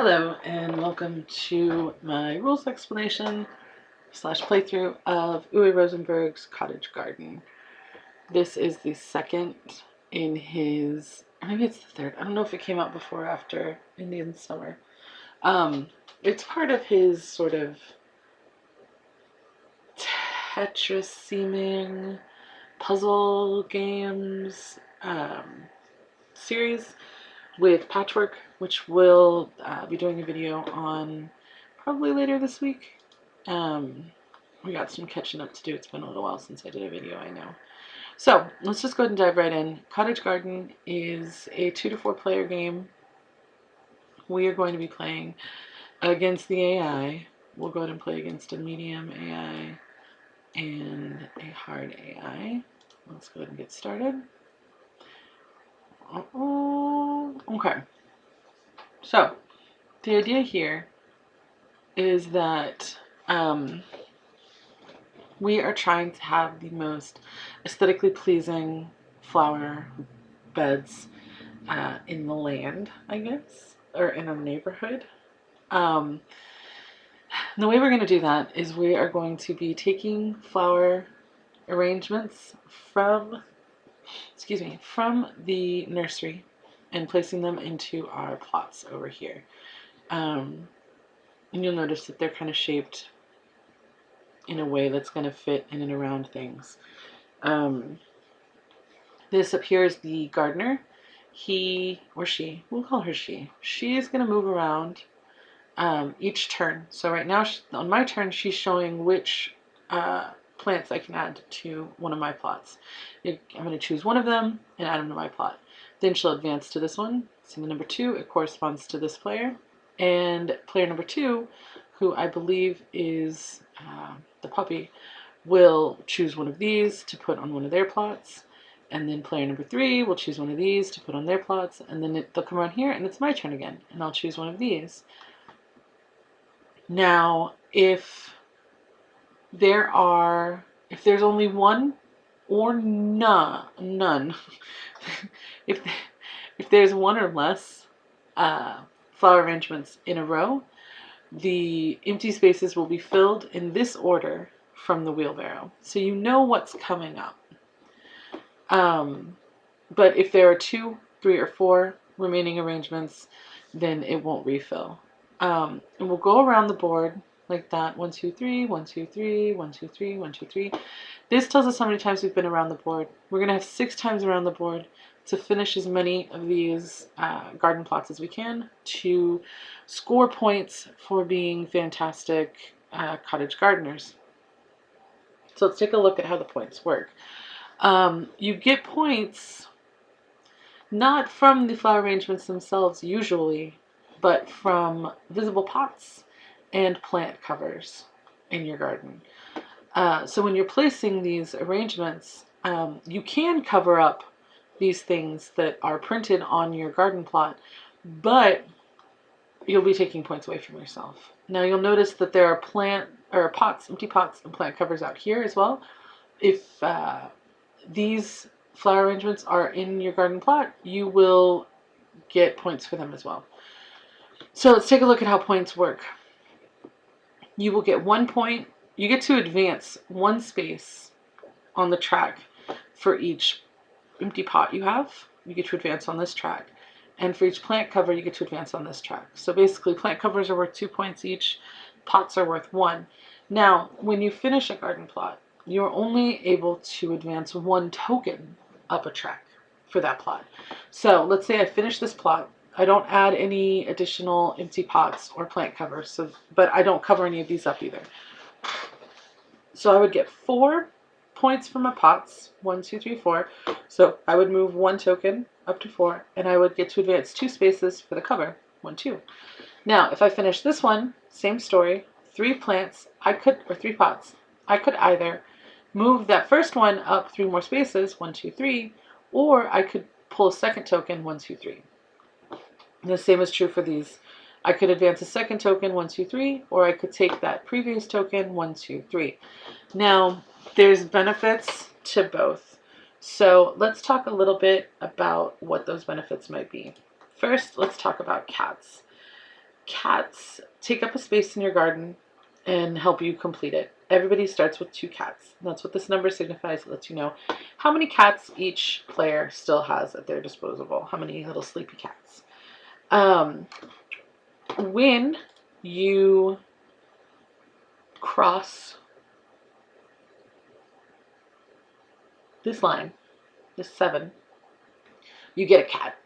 Hello and welcome to my rules explanation / playthrough of Uwe Rosenberg's Cottage Garden. This is the second in his, maybe it's the third, I don't know if it came out before or after Indian Summer. It's part of his sort of Tetris-seeming puzzle games series with Patchwork, which we'll be doing a video on probably later this week. We got some catching up to do. It's been a little while since I did a video, I know. So let's just go ahead and dive right in. Cottage Garden is a 2 to 4 player game. We are going to be playing against the AI. We'll go ahead and play against a medium AI and a hard AI. Let's go ahead and get started. Okay, so the idea here is that we are trying to have the most aesthetically pleasing flower beds in the land, I guess, or in a neighborhood. The way we're going to do that is we are going to be taking flower arrangements from the nursery and placing them into our plots over here. And you'll notice that they're kind of shaped in a way that's going to fit in and around things. This up here is the gardener. He or she, we'll call her she is going to move around each turn. So right now on my turn she's showing which plants I can add to one of my plots. I'm going to choose one of them and add them to my plot. Then she'll advance to this one. So the number 2, it corresponds to this player. And player number 2, who I believe is the puppy, will choose one of these to put on one of their plots. And then player number 3 will choose one of these to put on their plots. And then they'll come around here and it's my turn again. And I'll choose one of these. Now, if there's only one or none, if there's one or less flower arrangements in a row, the empty spaces will be filled in this order from the wheelbarrow. So you know what's coming up. But if there are 2, 3, or 4 remaining arrangements, then it won't refill. And we'll go around the board like that. 1, 2, 3, 1, 2, 3, 1, 2, 3, 1, 2, 3. This tells us how many times we've been around the board. We're going to have 6 times around the board to finish as many of these garden plots as we can to score points for being fantastic cottage gardeners. So let's take a look at how the points work. You get points not from the flower arrangements themselves usually, but from visible pots and plant covers in your garden. So when you're placing these arrangements, you can cover up these things that are printed on your garden plot, but you'll be taking points away from yourself. Now you'll notice that there are empty pots and plant covers out here as well. If these flower arrangements are in your garden plot, you will get points for them as well. So let's take a look at how points work. You will get 1 point. You get to advance 1 space on the track for each empty pot you have. You get to advance on this track. And for each plant cover, you get to advance on this track. So basically, plant covers are worth 2 points each. Pots are worth 1. Now, when you finish a garden plot, you're only able to advance 1 token up a track for that plot. So let's say I finish this plot. I don't add any additional empty pots or plant covers, but I don't cover any of these up either. So I would get 4 points for my pots, 1, 2, 3, 4. So I would move 1 token up to 4, and I would get to advance 2 spaces for the cover, 1, 2. Now, if I finish this one, same story, 3 plants, or 3 pots, I could either move that first one up 3 more spaces, 1, 2, 3, or I could pull a second token, 1, 2, 3. The same is true for these. I could advance a second token, 1, 2, 3, or I could take that previous token, 1, 2, 3. Now, there's benefits to both. So let's talk a little bit about what those benefits might be. First, let's talk about cats. cats take up a space in your garden and help you complete it. Everybody starts with 2 cats. That's what this number signifies. It lets you know how many cats each player still has at their disposal. How many little sleepy cats. When you cross this line, this 7, you get a cat.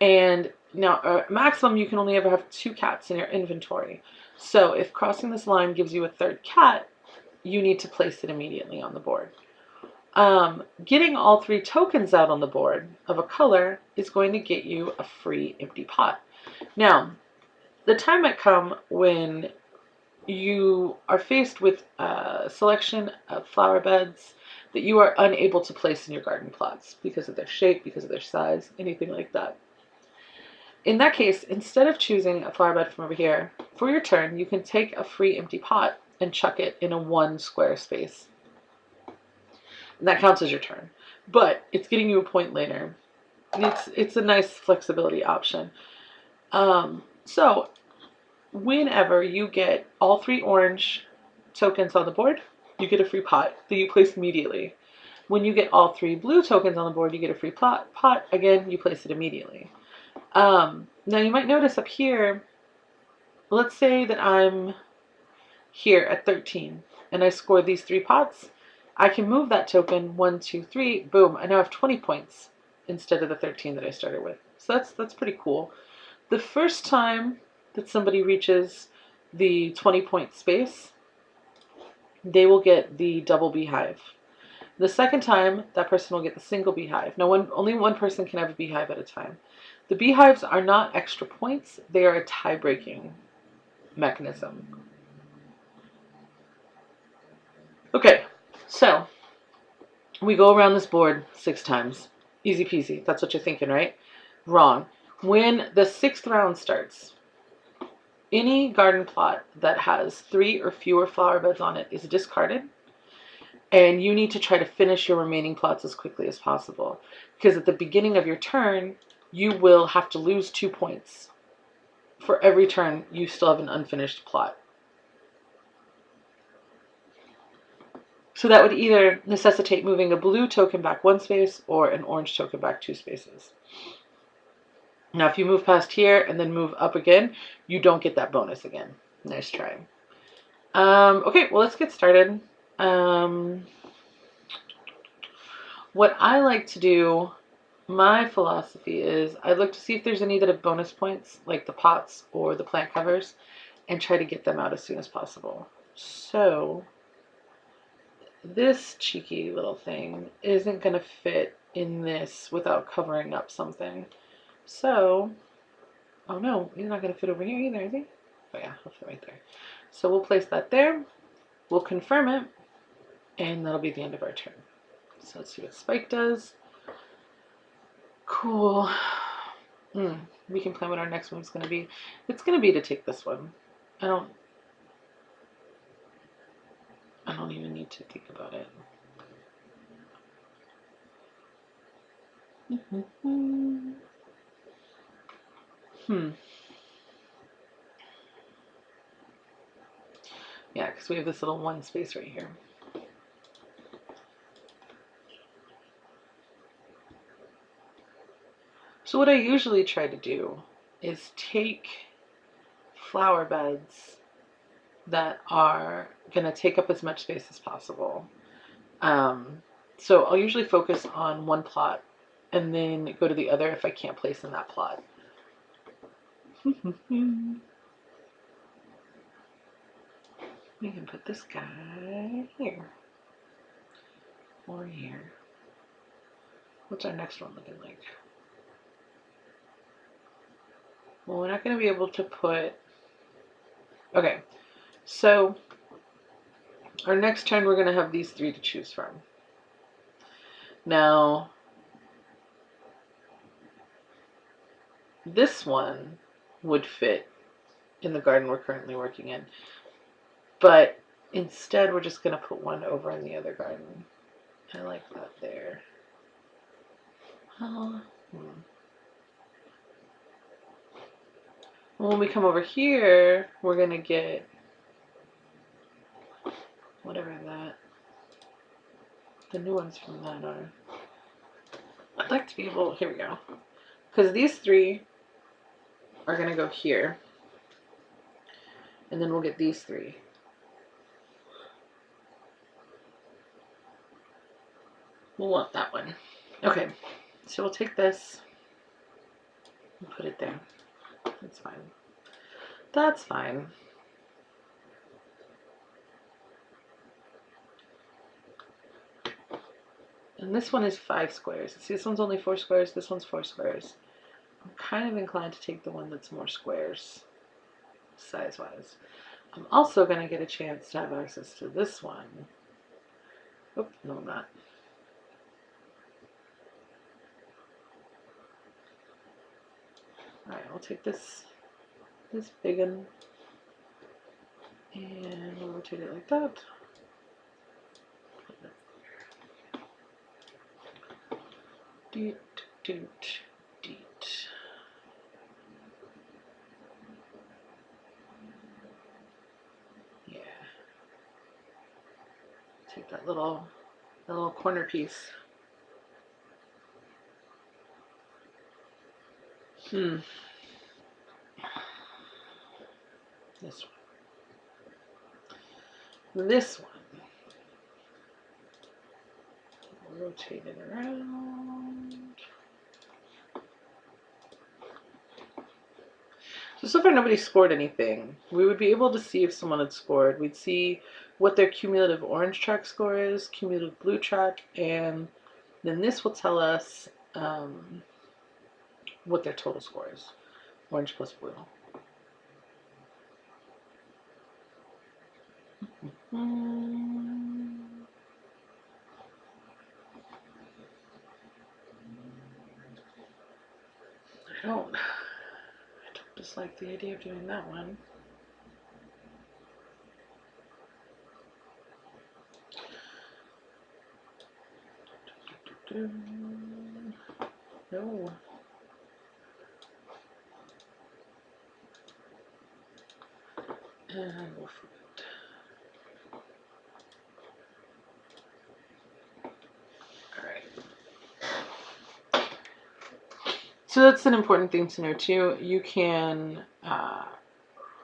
And now, maximum, you can only ever have 2 cats in your inventory. So if crossing this line gives you a 3rd cat, you need to place it immediately on the board. Getting all 3 tokens out on the board of a color is going to get you a free empty pot. Now, the time might come when you are faced with a selection of flower beds that you are unable to place in your garden plots because of their shape, because of their size, anything like that. In that case, instead of choosing a flower bed from over here, for your turn, you can take a free empty pot and chuck it in a 1 square space. And that counts as your turn. But it's getting you a point later. It's a nice flexibility option. So whenever you get all 3 orange tokens on the board, you get a free pot that you place immediately. When you get all 3 blue tokens on the board, you get a free pot. Again, you place it immediately. Now you might notice up here, let's say that I'm here at 13 and I score these 3 pots. I can move that token 1, 2, 3, boom. I now have 20 points instead of the 13 that I started with. So that's pretty cool. The first time that somebody reaches the 20-point space, they will get the double beehive. The second time, that person will get the single beehive. Now, only one person can have a beehive at a time. The beehives are not extra points. They are a tie-breaking mechanism. Okay, so we go around this board 6 times. Easy peasy. That's what you're thinking, right? Wrong. When the 6th round starts, any garden plot that has 3 or fewer flower beds on it is discarded. And you need to try to finish your remaining plots as quickly as possible. Because at the beginning of your turn, you will have to lose 2 points. For every turn, you still have an unfinished plot. So that would either necessitate moving a blue token back 1 space or an orange token back 2 spaces. Now, if you move past here and then move up again, you don't get that bonus again. Nice try. Okay, well, let's get started. What I like to do, my philosophy is I look to see if there's any that have bonus points, like the pots or the plant covers, and try to get them out as soon as possible. So this cheeky little thing isn't going to fit in this without covering up something. So, oh no, he's not going to fit over here either, is he? Oh yeah, he'll fit right there. So we'll place that there. We'll confirm it, and that'll be the end of our turn. So let's see what Spike does. Cool. We can plan what our next move's going to be. It's going to be to take this one. I don't even need to think about it. Yeah, because we have this little 1 space right here. So what I usually try to do is take flower beds that are going to take up as much space as possible. So I'll usually focus on 1 plot and then go to the other if I can't place in that plot. We can put this guy here or here. What's our next one looking like? Well, we're not going to be able to put... Okay, so our next turn we're going to have these 3 to choose from. Now, this one would fit in the garden we're currently working in. But instead, we're just going to put 1 over in the other garden. I like that there. When we come over here, we're going to get whatever the new ones from that are. I'd like to be able, here we go. Because these three are going to go here. And then we'll get these three. We'll want that one. Okay, so we'll take this and put it there. That's fine. That's fine. And this one is 5 squares. See, this one's only 4 squares. This one's 4 squares. I'm kind of inclined to take the one that's more squares, size-wise. I'm also going to get a chance to have access to this one. Oh, no, I'm not. Alright, I'll take this big one and we'll rotate it like that. Deet, deet, deet. Yeah. Take that little corner piece. This one. This one. Rotate it around. So far nobody scored anything. We would be able to see if someone had scored. We'd see what their cumulative orange track score is, cumulative blue track, and then this will tell us what their total score is. Orange plus blue. I don't dislike the idea of doing that one. No. And we'll flip it. Alright. So that's an important thing to know too. You can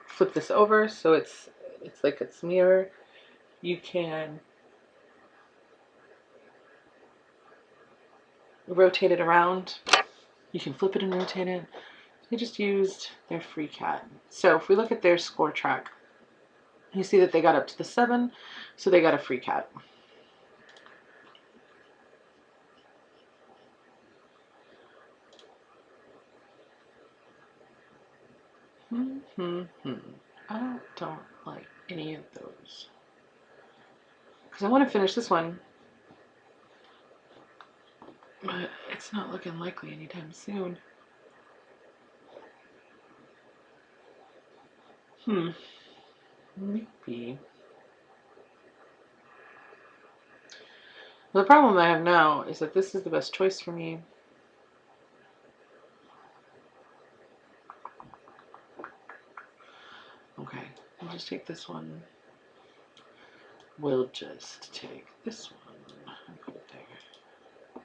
flip this over so it's like it's mirror. You can rotate it around. You can flip it and rotate it. They just used their free cat. So if we look at their score track, you see that they got up to the 7, so they got a free cat. I don't like any of those. Because I want to finish this one. But it's not looking likely anytime soon. Maybe. The problem I have now is that this is the best choice for me. Okay, we'll just take this one. We'll just take this one and put it there.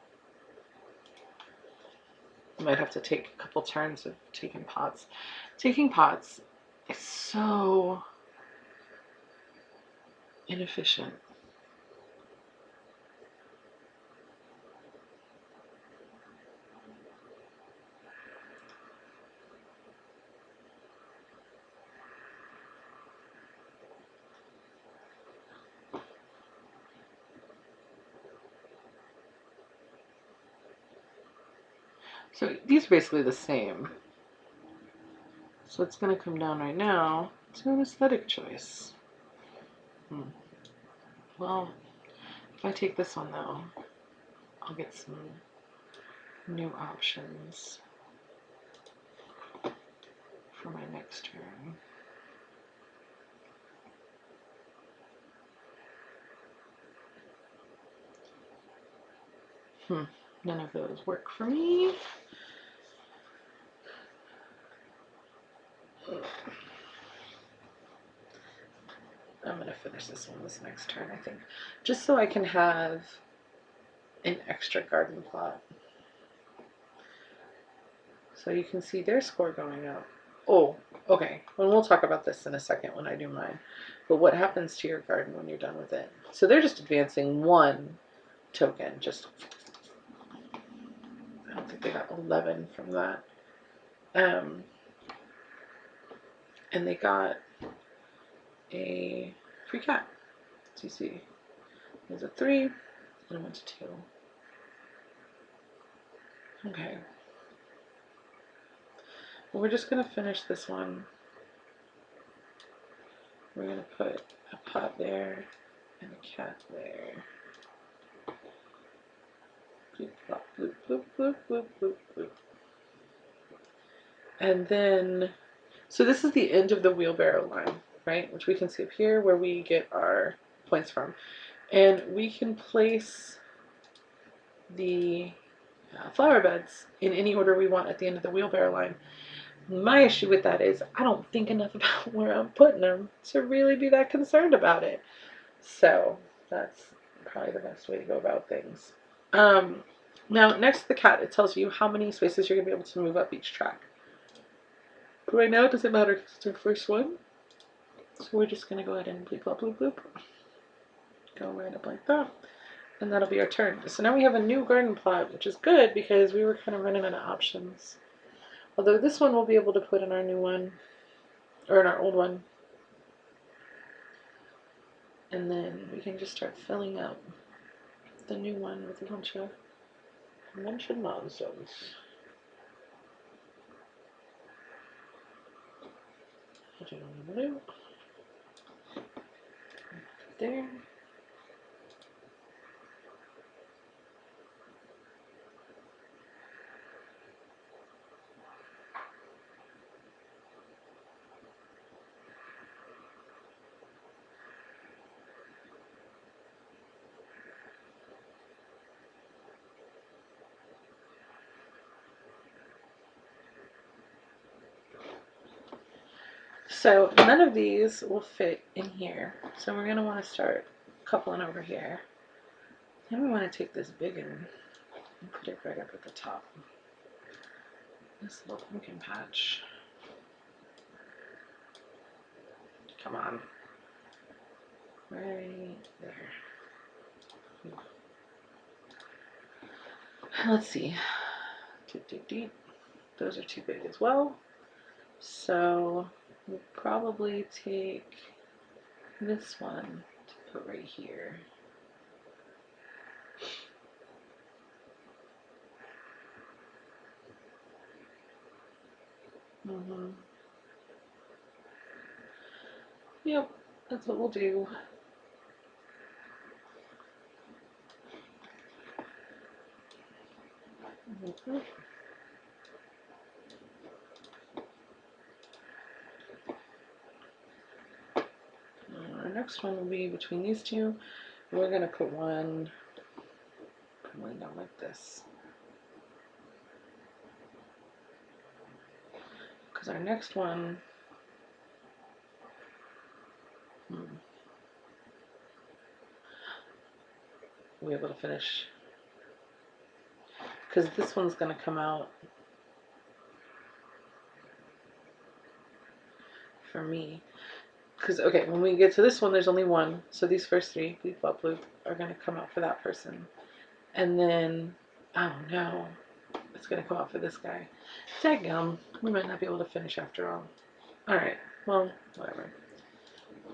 You might have to take a couple turns of taking pots. Taking pots is so inefficient. So these are basically the same. So it's going to come down right now to an aesthetic choice. Well, if I take this one though, I'll get some new options for my next turn. None of those work for me. I'm going to finish this one this next turn, I think. Just so I can have an extra garden plot. So you can see their score going up. Oh, okay. Well, we'll talk about this in a second when I do mine. But what happens to your garden when you're done with it? So they're just advancing one token. Just, I don't think they got 11 from that. And they got a free cat. So you see, there's a 3, and it went to 2. Okay. Well, we're just going to finish this one. We're going to put a pot there and a cat there. Bloop, blop, bloop, bloop, bloop, bloop, bloop, bloop. And then, so this is the end of the wheelbarrow line, right? Which we can see up here where we get our points from. And we can place the flower beds in any order we want at the end of the wheelbarrow line. My issue with that is I don't think enough about where I'm putting them to really be that concerned about it. So that's probably the best way to go about things. Now, next to the cat, it tells you how many spaces you're going to be able to move up each track. But right now, it doesn't matter because it's our first one. So we're just going to go ahead and bloop, bloop, bloop, bloop. Go right up like that. And that'll be our turn. So now we have a new garden plot, which is good because we were kind of running out of options. Although this one we'll be able to put in our new one, or in our old one. And then we can just start filling up the new one with a bunch of nonsense. There. So none of these will fit in here. So we're going to want to start coupling over here. Then we want to take this big one and put it right up at the top. This little pumpkin patch. Come on. Right there. Let's see. Those are too big as well. So we'll probably take this one to put right here. Yep, that's what we'll do. Our next one will be between these two. We're going to put one down like this. Because our next one, we'll be able to finish. Because this one's going to come out for me. Because, okay, when we get to this one, there's only one. So these first 3, bleep, blop, bloop, are going to come out for that person. And then, oh no, it's going to come out for this guy. Daggum, we might not be able to finish after all. Alright, well, whatever.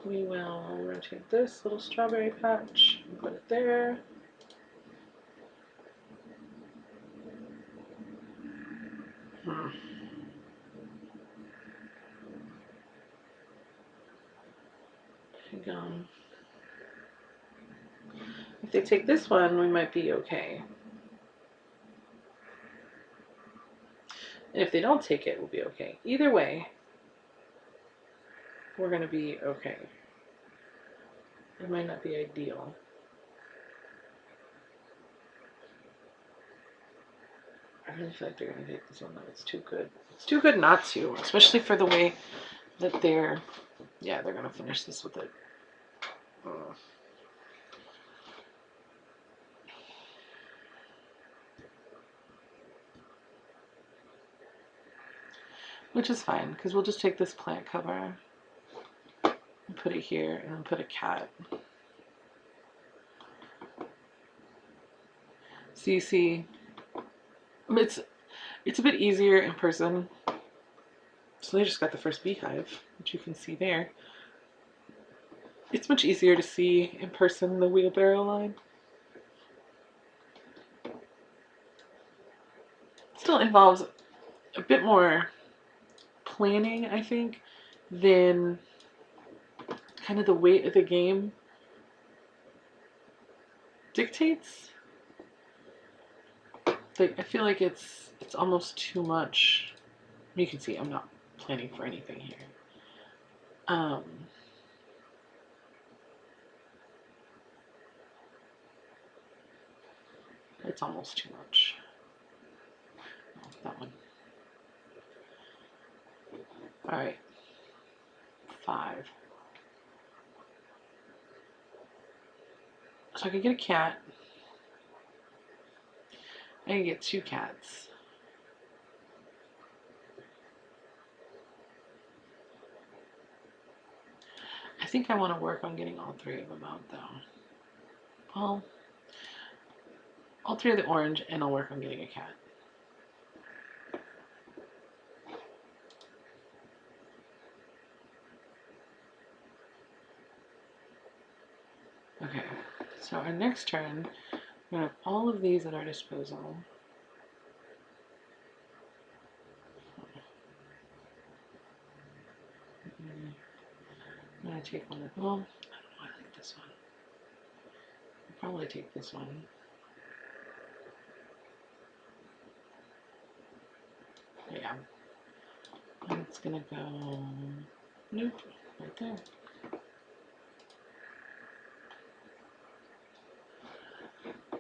We will rotate this little strawberry patch and put it there. If they take this one, we might be okay. And if they don't take it, we'll be okay. Either way, we're going to be okay. It might not be ideal. I really feel like they're going to take this one though. It's too good. It's too good not to, especially for the way that they're going to finish this with it. Which is fine, because we'll just take this plant cover and put it here, and then put a cat. So you see, it's a bit easier in person. So they just got the first beehive, which you can see there. It's much easier to see in person the wheelbarrow line. Still involves a bit more planning, I think, than kind of the weight of the game dictates. Like, I feel like it's almost too much. You can see I'm not planning for anything here. It's almost too much. Oh, that one. All right. 5. So I could get a cat. I can get 2 cats. I think I want to work on getting all 3 of them out, though. Well, all 3 of the orange, and I'll work on getting a cat. Okay, so our next turn, we're going to have all of these at our disposal. I'm going to take one. Well, I don't know, I like this one. I'll probably take this one. Yeah. And it's going to go, nope, right there.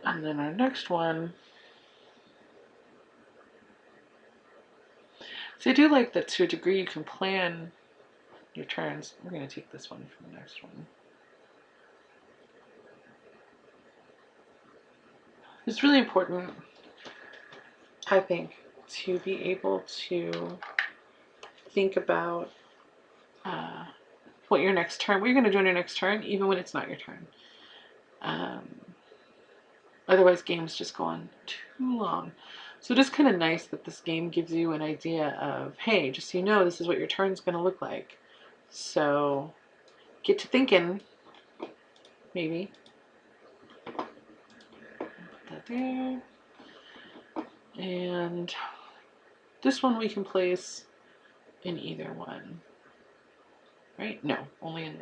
And then our next one. So I do like that to a degree you can plan your turns. We're going to take this one from the next one. It's really important, I think, to be able to think about what your next turn, what you're going to do on your next turn, even when it's not your turn. Otherwise, games just go on too long. So just kind of nice that this game gives you an idea of, hey, just so you know, this is what your turn's going to look like. So get to thinking, maybe. Put that there. And this one we can place in either one. Right? No, only in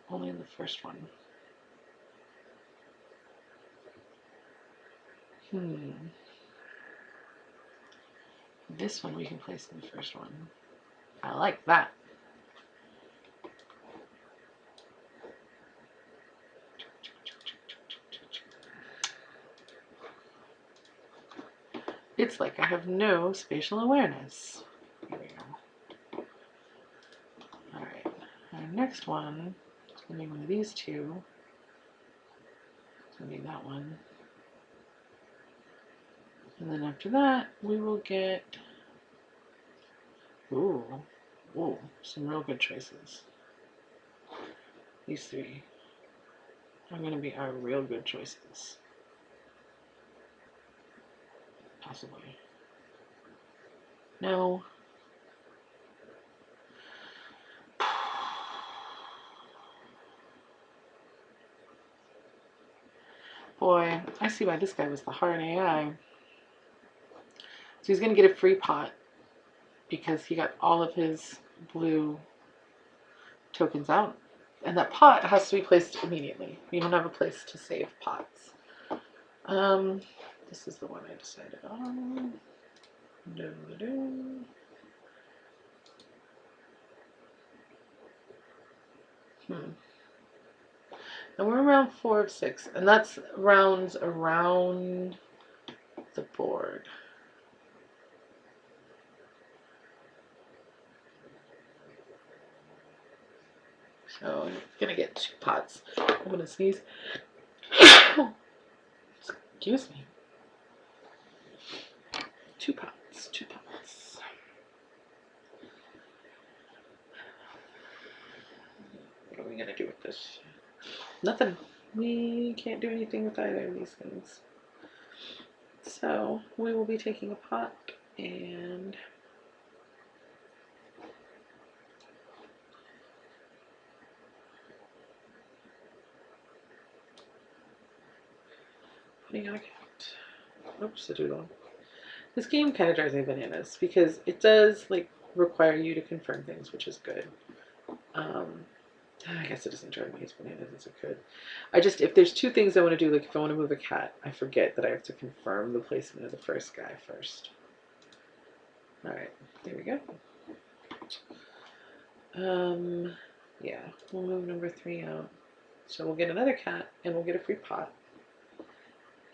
the first one. This one we can place in the first one. I like that. It's like I have no spatial awareness. Here we go. Alright, our next one is going to be one of these 2. It's going to be that one. And then after that, we will get, ooh, some real good choices. These 3 are going to be our real good choices. Possibly. No. Boy, I see why this guy was the hard AI. So he's going to get a free pot because he got all of his blue tokens out. And that pot has to be placed immediately. We don't have a place to save pots. This is the one I decided on. And we're around 4 of 6. And that's rounds around the board. So I'm gonna get 2 pots. I'm gonna sneeze. Excuse me. 2 pots, 2 pots. What are we gonna do with this? Nothing. We can't do anything with either of these things. So we will be taking a pot and putting on a cat. Oops, I do it wrong. This game kind of drives me bananas because it does like require you to confirm things, which is good. I guess it doesn't drive me as bananas as it could. I just, if there's 2 things I want to do, like if I want to move a cat, I forget that I have to confirm the placement of the first guy first. Alright, there we go. Yeah, we'll move number 3 out. So we'll get another cat and we'll get a free pot.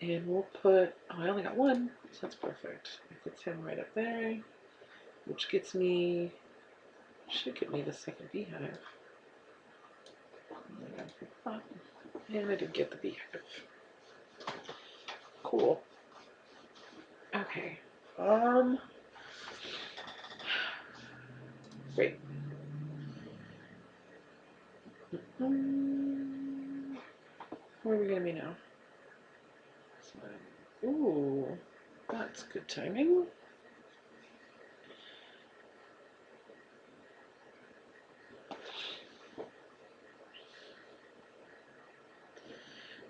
And we'll put, oh, I only got 1, so that's perfect. It puts him right up there, which gets me, should get me the second beehive. And I did get the beehive. Cool. Okay. Great. Where are we gonna be now? Ooh, that's good timing.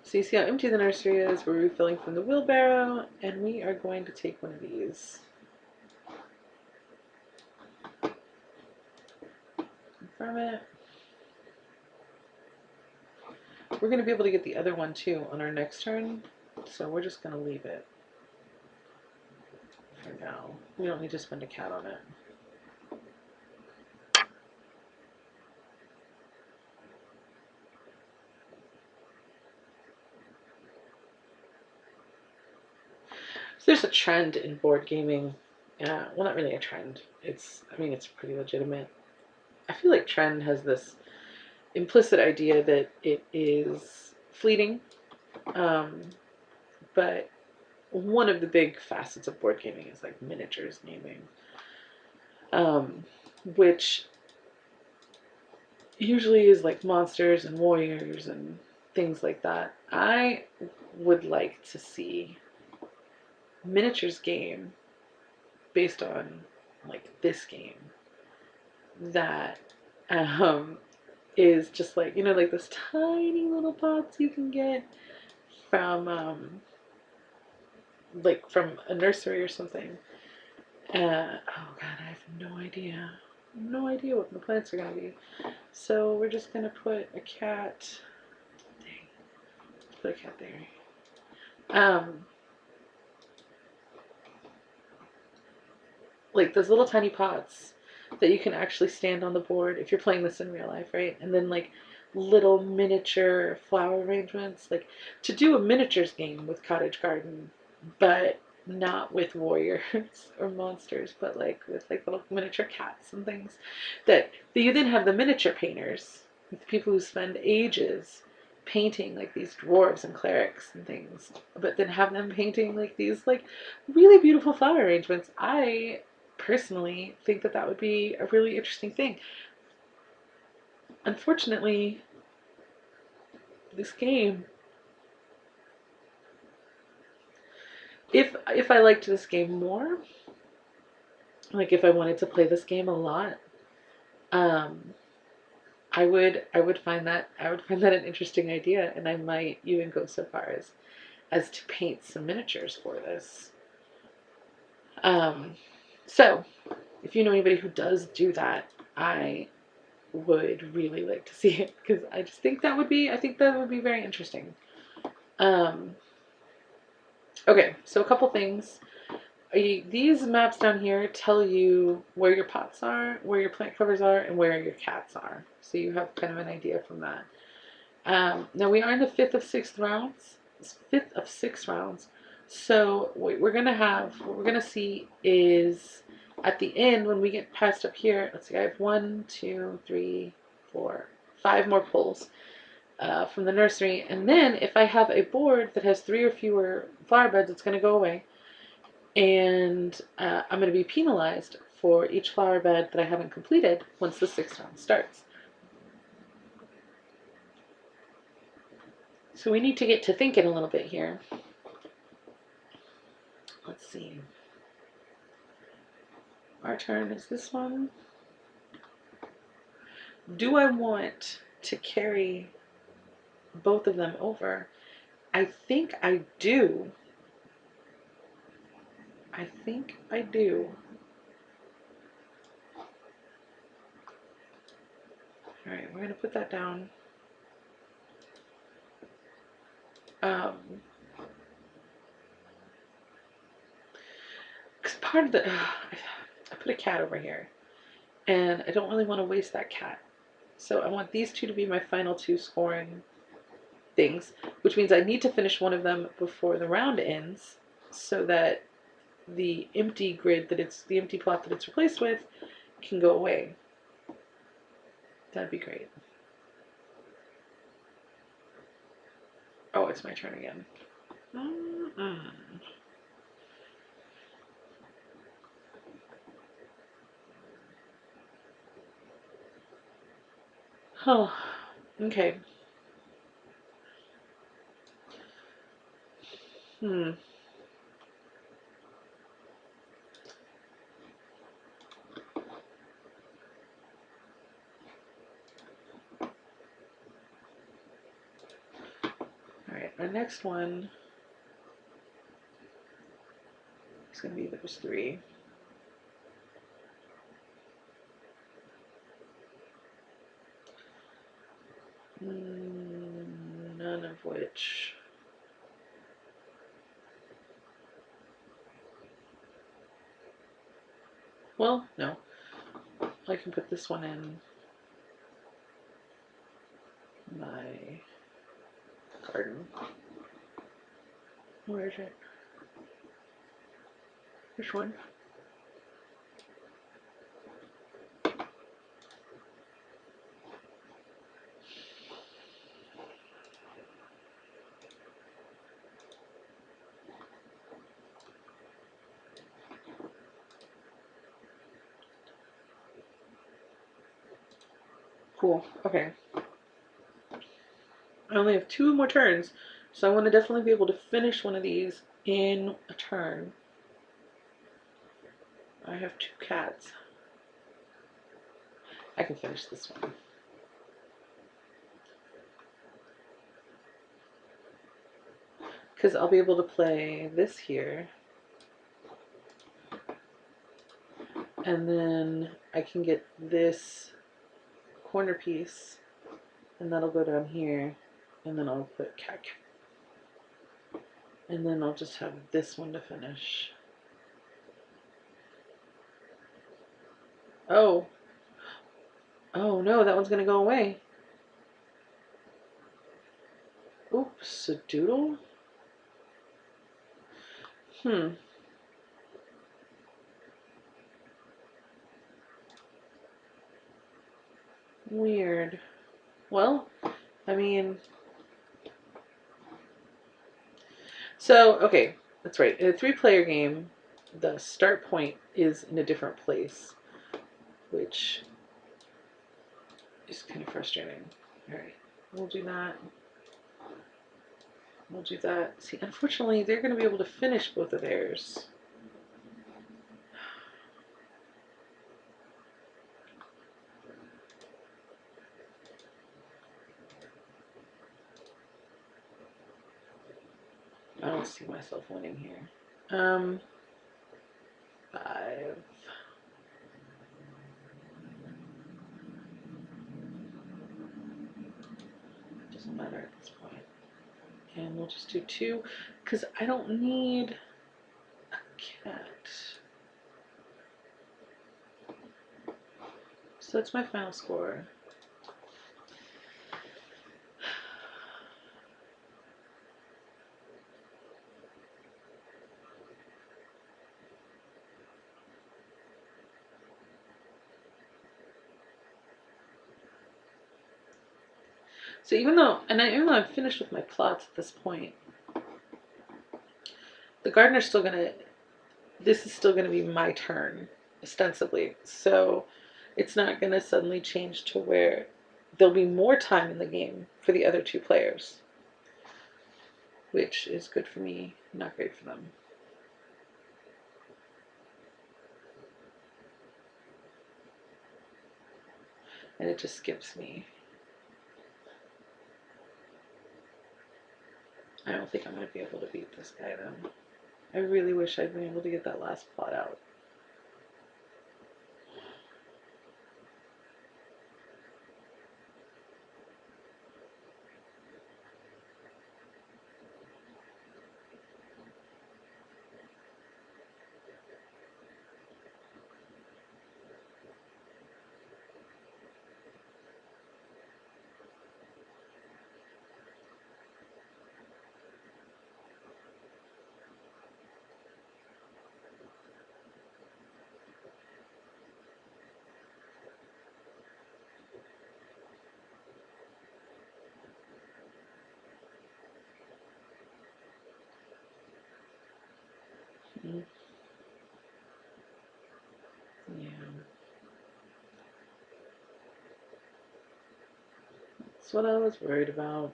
So you see how empty the nursery is. We're refilling from the wheelbarrow, and we are going to take one of these. Confirm it. We're going to be able to get the other one too on our next turn, so we're just going to leave it for now. We don't need to spend a cat on it. So there's a trend in board gaming. Well, not really a trend. I mean, it's pretty legitimate. I feel like trend has this implicit idea that it is fleeting. But one of the big facets of board gaming is like miniatures gaming, which usually is like monsters and warriors and things like that. I would like to see miniatures game based on like this game that is just like, you know, like those tiny little pots you can get from like from a nursery or something. Oh god, I have no idea. No idea what the plants are gonna be. So we're just gonna put a cat. Dang. Put a cat there. Like those little tiny pots that you can actually stand on the board if you're playing this in real life, right? And then like little miniature flower arrangements, like to do a miniatures game with Cottage Garden, but not with warriors or monsters, but like with like little miniature cats and things. That you then have the miniature painters, the people who spend ages painting like these dwarves and clerics and things, but then have them painting like these like really beautiful flower arrangements. I personally think that that would be a really interesting thing. Unfortunately, this game, if I liked this game more, like if I wanted to play this game a lot, I would find that an interesting idea, and I might even go so far as to paint some miniatures for this. So if you know anybody who does do that, I would really like to see it, because I just think that would be very interesting. Okay, so a couple things. These maps down here tell you where your pots are, where your plant covers are, and where your cats are. So you have kind of an idea from that. Now we are in the fifth of six rounds. So what we're gonna see is at the end when we get past up here. Let's see, I have 1, 2, 3, 4, 5 more pulls from the nursery. And then if I have a board that has 3 or fewer flower beds, it's going to go away. And I'm going to be penalized for each flower bed that I haven't completed once the 6th round starts. So we need to get to thinking a little bit here. Let's see. Our turn is this one. Do I want to carry both of them over? I think I do. I think I do. All right, we're going to put that down. Because part of the... I put a cat over here. And I don't really want to waste that cat. So I want these two to be my final 2 scoring things, which means I need to finish one of them before the round ends so that the empty grid the empty plot that it's replaced with can go away. That'd be great. Oh, it's my turn again. Oh, okay. Alright, our next one is going to be those 3. None of which... Well, no. I can put this one in my garden. Where is it? Which one? Cool. Okay. I only have 2 more turns, so I want to definitely be able to finish one of these in a turn. I have 2 cats. I can finish this one. Because I'll be able to play this here. And then I can get this corner piece, and that'll go down here, and then I'll put cack. And then I'll just have this one to finish. Oh. Oh no, that one's gonna go away. Oops, a doodle? Weird. Well, I mean... So, okay, that's right. In a 3-player game, the start point is in a different place, which is kind of frustrating. Alright, we'll do that. We'll do that. See, unfortunately, they're going to be able to finish both of theirs. I don't see myself winning here. 5. Doesn't matter at this point. And we'll just do 2, because I don't need a cat. So that's my final score. So even though I'm finished with my plots at this point, the gardener's still gonna. This is still gonna be my turn, ostensibly. So it's not gonna suddenly change to where there'll be more time in the game for the other two players, which is good for me, not great for them. And it just skips me. I don't think I'm going to be able to beat this guy, though. I really wish I'd been able to get that last plot out. Mm. Yeah. That's what I was worried about.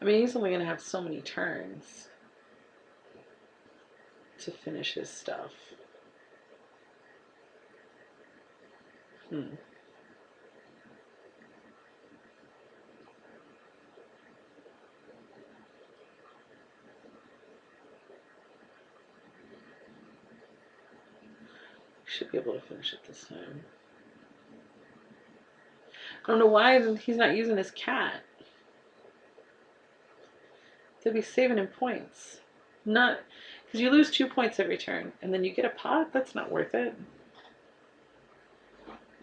I mean, he's only going to have so many turns to finish his stuff. Hmm. Should be able to finish it this time. I don't know why he's not using his cat. They'll be saving him points. Not because you lose 2 points every turn, and then you get a pot. That's not worth it.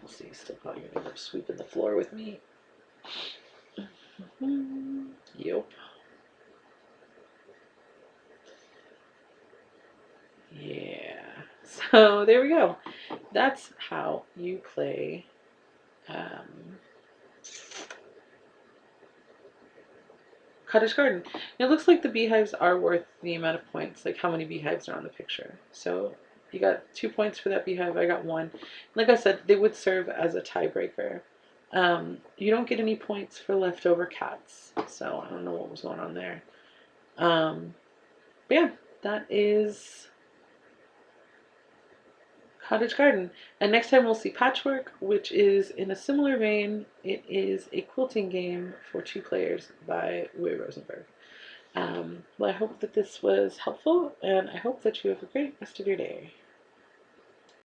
We'll see. Still probably gonna end up sweeping the floor with me. Yep. Yeah. So there we go. That's how you play Cottage Garden. It looks like the beehives are worth the amount of points, like how many beehives are on the picture. So you got 2 points for that beehive. I got 1. Like I said, they would serve as a tiebreaker. You don't get any points for leftover cats, so I don't know what was going on there. But yeah, that is Cottage Garden. And next time we'll see Patchwork, which is in a similar vein. It is a quilting game for 2 players by Uwe Rosenberg. Well, I hope that this was helpful, and I hope that you have a great rest of your day.